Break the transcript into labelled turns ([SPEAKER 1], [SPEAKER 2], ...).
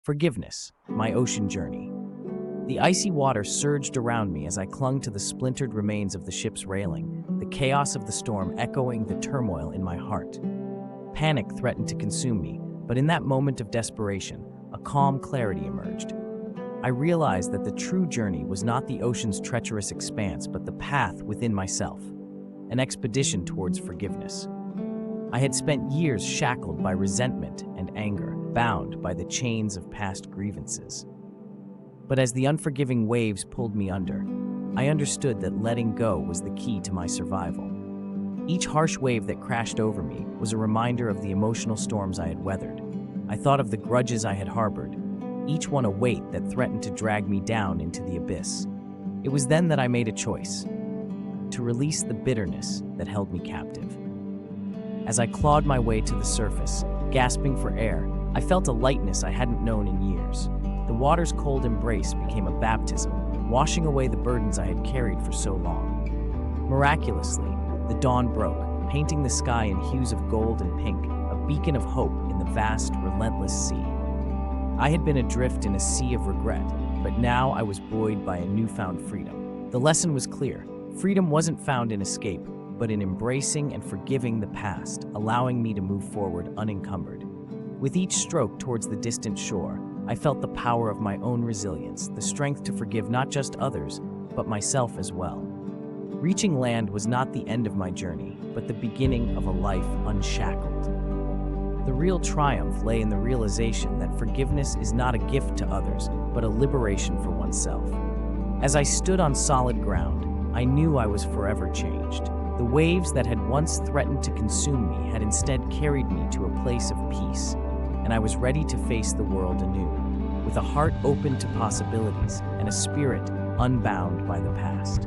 [SPEAKER 1] Forgiveness, my ocean journey. The icy water surged around me as I clung to the splintered remains of the ship's railing, the chaos of the storm echoing the turmoil in my heart. Panic threatened to consume me, but in that moment of desperation, a calm clarity emerged. I realized that the true journey was not the ocean's treacherous expanse, but the path within myself, an expedition towards forgiveness. I had spent years shackled by resentment and anger, bound by the chains of past grievances. But as the unforgiving waves pulled me under, I understood that letting go was the key to my survival. Each harsh wave that crashed over me was a reminder of the emotional storms I had weathered. I thought of the grudges I had harbored, each one a weight that threatened to drag me down into the abyss. It was then that I made a choice: to release the bitterness that held me captive. As I clawed my way to the surface, gasping for air, I felt a lightness I hadn't known in years. The water's cold embrace became a baptism, washing away the burdens I had carried for so long. Miraculously, the dawn broke, painting the sky in hues of gold and pink, a beacon of hope in the vast, relentless sea. I had been adrift in a sea of regret, but now I was buoyed by a newfound freedom. The lesson was clear. Freedom wasn't found in escape, but in embracing and forgiving the past, allowing me to move forward unencumbered. With each stroke towards the distant shore, I felt the power of my own resilience, the strength to forgive not just others, but myself as well. Reaching land was not the end of my journey, but the beginning of a life unshackled. The real triumph lay in the realization that forgiveness is not a gift to others, but a liberation for oneself. As I stood on solid ground, I knew I was forever changed. The waves that had once threatened to consume me had instead carried me to a place of peace, and I was ready to face the world anew, with a heart open to possibilities and a spirit unbound by the past.